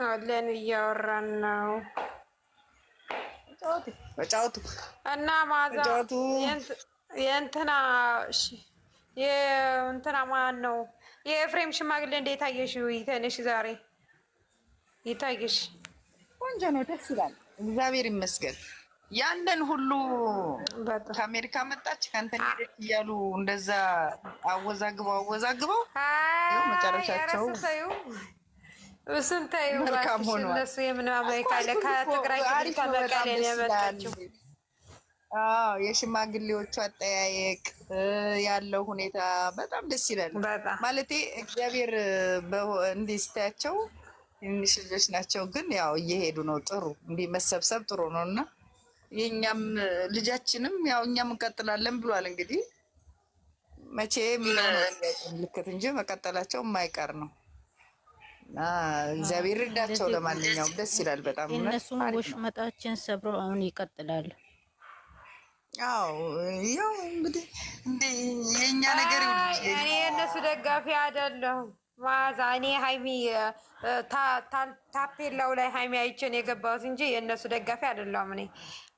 አለን እያወራን ነው። በጫወቱ እና ማዛ የእንትና የእንትና ማን ነው የኤፍሬም ሽማግሌ እንዴት አየሽው? ይተንሽ ዛሬ ይታይሽ? ቆንጆ ነው፣ ደስ ይላል። እግዚአብሔር ይመስገን። ያንን ሁሉ ከአሜሪካ መጣች ከእንትን ሄደች እያሉ እንደዛ አወዛግበው መጨረሻቸው እሱን ተይው መልካም ሆኗል። እነሱ የምናምን ከትግራይ ክልል ከመቀሌ ነው የመጣችው። የሽማግሌዎቹ አጠያየቅ ያለው ሁኔታ በጣም ደስ ይላል። ማለቴ እግዚአብሔር እንዲህ ስታያቸው ትንሽ ልጆች ናቸው፣ ግን ያው እየሄዱ ነው። ጥሩ እንዲህ መሰብሰብ ጥሩ ነው እና የእኛም ልጃችንም ያው እኛም እንቀጥላለን ብሏል። እንግዲህ መቼ የሚለው ምልክት እንጂ መቀጠላቸው የማይቀር ነው። እግዚአብሔር ይርዳቸው። ለማንኛውም ደስ ይላል በጣም እነሱን ወሽመጣችን ሰብረው አሁን ይቀጥላሉ። ያው እንግዲህ የእኛ ነገር እኔ የእነሱ ደጋፊ አይደለሁም። ማዛ እኔ ሀይሚ ታፔላው ላይ ሀይሚ አይቼን የገባሁት እንጂ የእነሱ ደጋፊ አይደለሁም። እኔ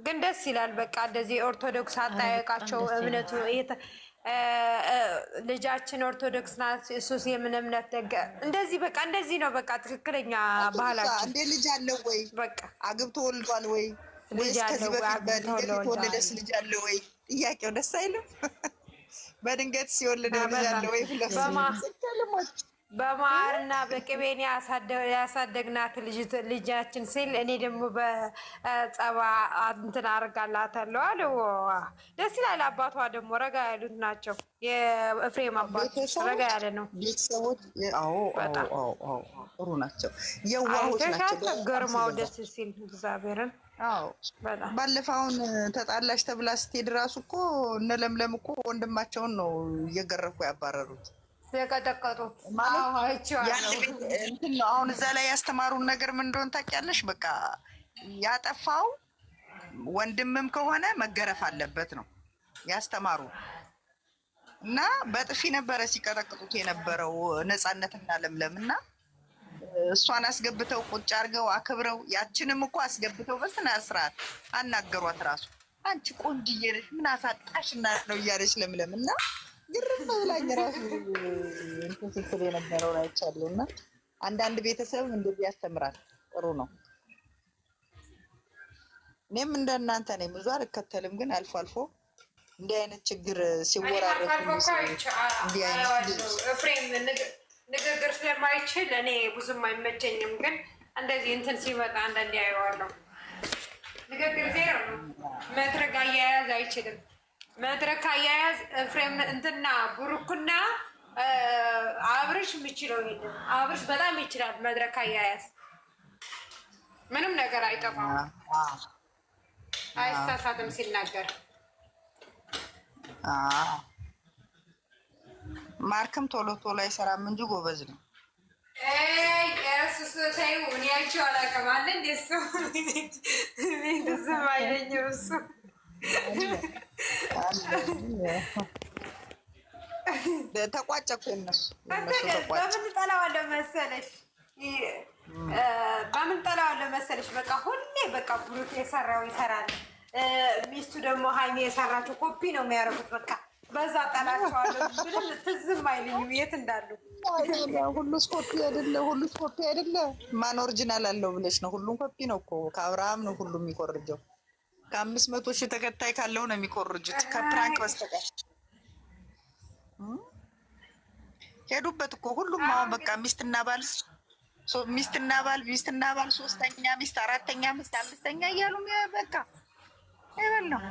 ግን ደስ ይላል። በቃ እንደዚህ ኦርቶዶክስ አጠያየቃቸው እምነቱ ልጃችን ኦርቶዶክስ ናት፣ እሱስ የምን እምነት እንደዚህ በቃ እንደዚህ ነው። በቃ ትክክለኛ ባህላችን። እንዴ ልጅ አለው ወይ? በቃ አግብቶ ወልዷል ወይ? ወይስ ከዚህ በፊት በድንገት የተወለደስ ልጅ አለ ወይ? ጥያቄው ደስ አይልም? በድንገት ሲወልደው ልጅ አለ ወይ? በማርና በቅቤን ያሳደግናት ልጃችን ሲል እኔ ደግሞ በጸባ እንትን አርጋላታለሁ አለ። ደስ ይላል። አባቷ ደግሞ ረጋ ያሉት ናቸው። የኤፍሬም አባት ረጋ ያለ ነው። ቤተሰቦች ጥሩ ናቸው፣ የዋሆች ናቸው። ገርማው ደስ ሲል እግዚአብሔርን። ባለፈውን ተጣላሽ ተብላ ስትሄድ እራሱ እኮ እነ ለምለም እኮ ወንድማቸውን ነው እየገረፉ ያባረሩት የቀጠቀጡት እንትን ነው። አሁን እዛ ላይ ያስተማሩን ነገር ምን እንደሆነ ታውቂያለሽ? በቃ ያጠፋው ወንድምም ከሆነ መገረፍ አለበት ነው ያስተማሩ። እና በጥፊ ነበረ ሲቀጠቅጡት የነበረው ነፃነትና ለምለም እና እሷን አስገብተው ቁጭ አድርገው አክብረው፣ ያችንም እኮ አስገብተው በስነ ስርዓት አናገሯት። ራሱ አንቺ ቆንጅዬ ነሽ ምን አሳጣሽ እና ነው እያለች ለምለም እና ግርም ብላኝ ራሱ እንትን ስትል የነበረው አይቻለሁ። እና አንዳንድ ቤተሰብ እንደዚህ ያስተምራል። ጥሩ ነው። እኔም እንደናንተ ነኝ፣ ብዙ አልከተልም፣ ግን አልፎ አልፎ እንዲህ አይነት ችግር ሲወራረሱ እንዲህ አይነት ኤፍሬም ንግግር ስለማይችል እኔ ብዙም አይመቸኝም፣ ግን እንደዚህ እንትን ሲመጣ አንዳንዴ አየዋለሁ። ንግግር ዜሮ ነው። መድረክ አያያዝ አይችልም። መድረክ አያያዝ ኤፍሬም እንትና ብሩክና አብርሽ የሚችለው የለም። አብርሽ በጣም ይችላል መድረክ አያያዝ። ምንም ነገር አይጠፋም፣ አይሳሳትም ሲናገር። ማርክም ቶሎ ቶሎ አይሰራም እንጂ ጎበዝ ነው። እሱ ተይው፣ እኔ አይቼው አላውቅም አለ እንደ እሱ ዝም አይለኝም እሱ ተቋጨ እኮ እነሱ በምን ጠላዋለሁ መሰለሽ? በምን ጠላዋለሁ መሰለሽ? በቃ ሁሌ በቃ ብሩክ የሰራው ይሰራል፣ ሚስቱ ደግሞ ሀይሜ የሰራችው ኮፒ ነው የሚያደርጉት። በቃ በዛ ጠላቸዋለሁ። ምንም ትዝም አይልኝም የት እንዳሉ። ሁሉስ ኮፒ አይደለ? ሁሉስ ኮፒ አይደለ? ማን ኦሪጂናል አለው ብለሽ ነው? ሁሉም ኮፒ ነው እኮ። ከአብርሃም ነው ሁሉም የሚቆርጀው። ከ500,000 ተከታይ ካለው ነው የሚቆርጁት፣ ከፕራንክ በስተቀር ሄዱበት እኮ ሁሉም። አሁን በቃ ሚስትና ባል፣ ሶስተኛ ሚስት፣ አራተኛ ሚስት፣ አምስተኛ እያሉ በቃ ይበል ነው።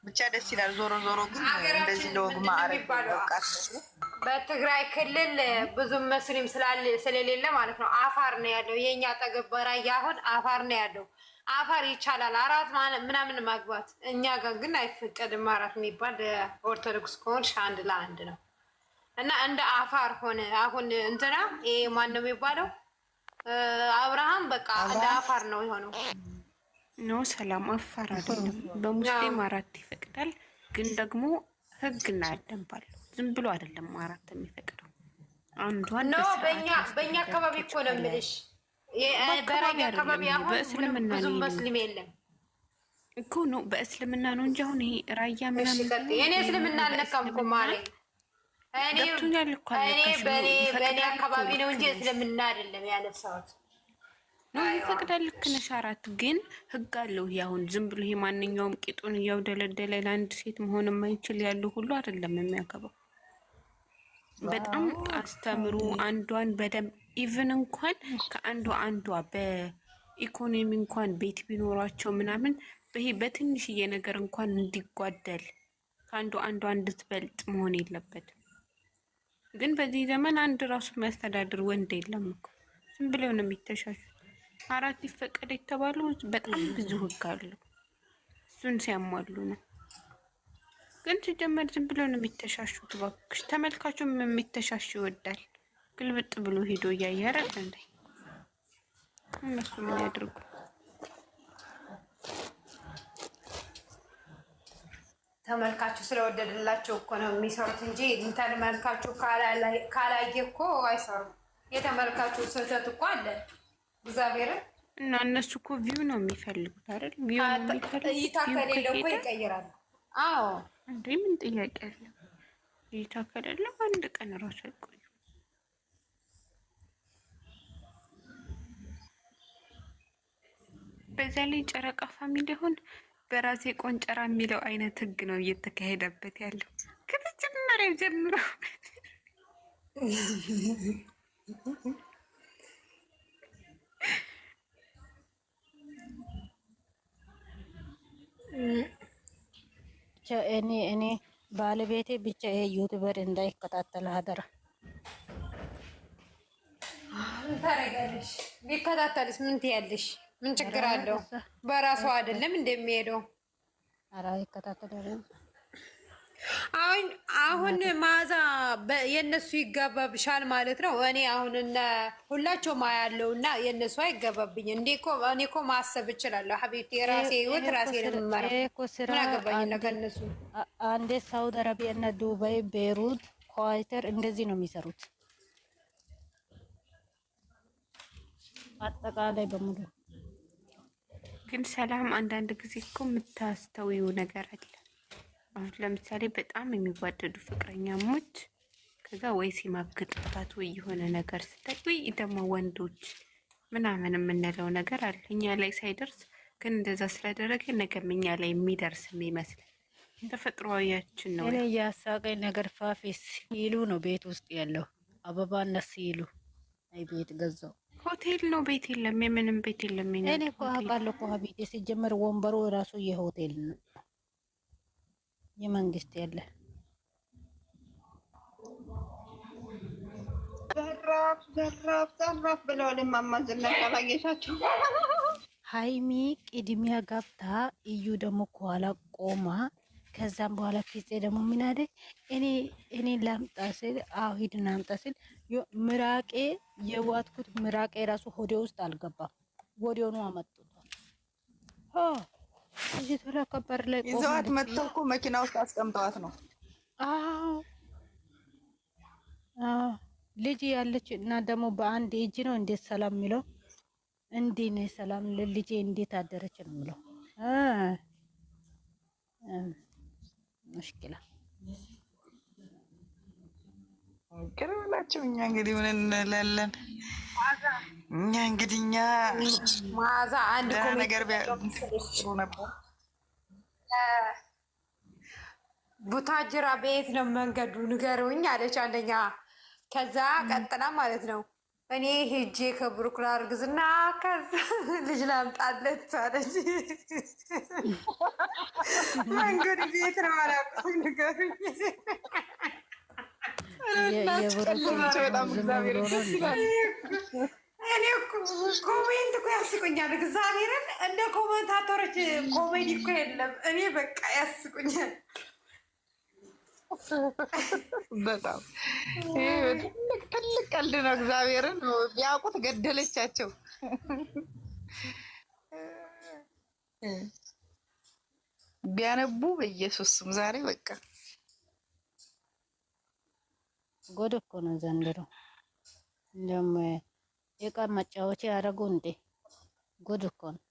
ብቻ ደስ ይላል። ዞሮ ዞሮ ግን እንደዚህ ለወግ ማዕረግ በትግራይ ክልል ብዙም መስሊም ስለሌለ ማለት ነው። አፋር ነው ያለው። የኛ አጠገብ በራያ አሁን አፋር ነው ያለው። አፋር ይቻላል 4 ምናምን ማግባት። እኛ ጋር ግን አይፈቀድም። 4 የሚባል ኦርቶዶክስ ከሆንሽ 1 ለ1 ነው እና እንደ አፋር ሆነ። አሁን እንትና ይሄ ማን ነው የሚባለው? አብርሃም በቃ እንደ አፋር ነው የሆነው። ኖ ሰላም አፋር አይደለም። በሙስሊም 4 ይፈቅዳል፣ ግን ደግሞ ህግና ደንብ አለው። ዝም ብሎ አይደለም አራት የሚፈቅደው አንዷን ኖ በስርዓት በእኛ አካባቢ እኮ ነው የምልሽ። በራያ አካባቢ አሁን በእስልምና ብዙም ሙስሊም የለም እኮ ነው፣ በእስልምና ነው እንጂ አሁን ይሄ ራያ ምናምን እኔ እስልምና አልነካም እኮ ማለት በእኔ አካባቢ ነው እንጂ እስልምና አይደለም ያነሳሁት። ነው ይፈቅዳል። ልክ ነሽ። አራት ግን ህግ አለው። ይሄ አሁን ዝም ብሎ ይሄ ማንኛውም ቂጡን እያውደለደለ ለአንድ ሴት መሆን የማይችል ያሉ ሁሉ አይደለም የሚያከበው። በጣም አስተምሩ አንዷን በደንብ ኢቭን እንኳን ከአንዷ በኢኮኖሚ እንኳን ቤት ቢኖራቸው ምናምን ይሄ በትንሽዬ ነገር እንኳን እንዲጓደል ከአንዷ እንድትበልጥ መሆን የለበትም። ግን በዚህ ዘመን አንድ ራሱ የሚያስተዳድር ወንድ የለም እኮ ዝም ብለው ነው የሚተሻሹት። አራት ይፈቀድ የተባሉ በጣም ብዙ ህግ አለው። እሱን ሲያሟሉ ነው። ግን ሲጀመር ዝም ብለው ነው የሚተሻሹት። እባክሽ ተመልካቹም የሚተሻሽ ይወዳል። ግልብጥ ብሎ ሄዶ እያያረ እንዴ እነሱ ምን ያድርጉ? ተመልካቹ ስለወደደላቸው እኮ ነው የሚሰሩት እንጂ ተመልካቹ ካላየ እኮ አይሰሩም። የተመልካቹ ስህተት እኮ አለ። እግዚአብሔርን እና እነሱ እኮ ቪው ነው የሚፈልጉት አይደል? ቪው ነው የሚፈልጉት። እይታ ከሌለው እኮ ይቀይራሉ። አዎ እንዴ ምን ጥያቄ አለ? እይታ ከሌለው አንድ ቀን ራሱ አይቆዩ። በዛ ላይ ጨረቃ ፋሚሊ ሆን በራሴ ቆንጨራ የሚለው አይነት ህግ ነው እየተካሄደበት ያለው ከመጀመሪያው ጀምሮ። እኔ ባለቤቴ ብቻ ይሄ ዩቲዩበር እንዳይከታተል አደራ። ታረጋለሽ። ቢከታተልስ ምን ትያለሽ? ምን ችግር አለው? በራሱ አይደለም እንደሚሄደው። ኧረ ይከታተላል። አሁን ማዛ የእነሱ ይገባብሻል ማለት ነው። እኔ አሁን ሁላቸውም አያለው እና የእነሱ አይገባብኝ እንዴ እኮ እኔ እኮ ማሰብ እችላለሁ። ሀቢብቲ የራሴ ህይወት ራሴ ነው የምመራው። ምን አገባኝ ነገር እነሱ። አንዴ ሳውዲ አረቢያ እና ዱባይ፣ ቤሩት፣ ኳይተር እንደዚህ ነው የሚሰሩት አጠቃላይ በሙሉ። ግን ሰላም አንዳንድ ጊዜ እኮ የምታስተውዩ ነገር አለ። አሁን ለምሳሌ በጣም የሚዋደዱ ፍቅረኛሞች ከዛ ወይ ሲማግጡባት ወይ የሆነ ነገር ስታይ ወይ ደግሞ ወንዶች ምናምን የምንለው ነገር አለ እኛ ላይ ሳይደርስ ግን እንደዛ ስለደረገ ነገም እኛ ላይ የሚደርስ የሚመስል ተፈጥሯዊያችን ነው። እኔ ያሳቀኝ ነገር ፋፊስ ሲሉ ነው ቤት ውስጥ ያለው አበባ እና ሲሉ አይ ቤት ገዛው ሆቴል ነው ቤት የለም፣ የምንም ቤት የለም። እኔ እኮ አውቃለሁ እኮ ሀቢቴ ሲጀመር ወንበሩ ራሱ የሆቴል ነው የመንግስት ያለ ዘራፍ ብለዋል። ማማዝነት ያላየሻቸው ሀይሚ ቅድሚያ ገብታ እዩ ደግሞ ከኋላ ቆማ ከዛም በኋላ ፊፄ ደግሞ ምን አለ እኔ ላምጣ ስል ሂድና አምጣ ስል ምራቄ የዋትኩት ምራቄ ራሱ ሆዴ ውስጥ አልገባም። ወዲያውኑ አመጡት። እዚህ ተራ ከበር ላይ ይዘዋት መጥተው እኮ መኪና ውስጥ አስቀምጠዋት ነው። ልጅ ያለች እና ደግሞ በአንድ እጅ ነው እንዴት ሰላም የሚለው እንዴ ነው ሰላም ለልጄ እንዴት አደረች ነው የሚለው ሙሽኪላ ቅርብላችሁ። እኛ እንግዲህ ምን እንላለን? እኛ ማዛ አንድ ነገር ቢያጥሩ ነበር። ቡታጅራ ቤት ነው መንገዱ ንገሩኝ አለች አንደኛ። ከዛ ቀጥላ ማለት ነው እኔ ሄጄ ከብሩክ ላርግዝና ከዛ ልጅ ላምጣለት አለች። መንገዱ ቤት ነው አላውቅም ንገሩኝ። እኔ ኮሜንት እኮ ያስቁኛል። እግዚአብሔርን እንደ ኮሜንታተሮች ኮሜዲ እኮ የለም። እኔ በቃ ያስቁኛል በጣም ትልቅ ቀልድ ነው። እግዚአብሔርን ቢያውቁት ገደለቻቸው። ቢያነቡ በኢየሱስ ስም ዛሬ በቃ ጉድ እኮ ነው ዘንድሮ። እንደውም የቃ መጫወቻ ያደረጉ እንዴ ጉድ እኮ ነው።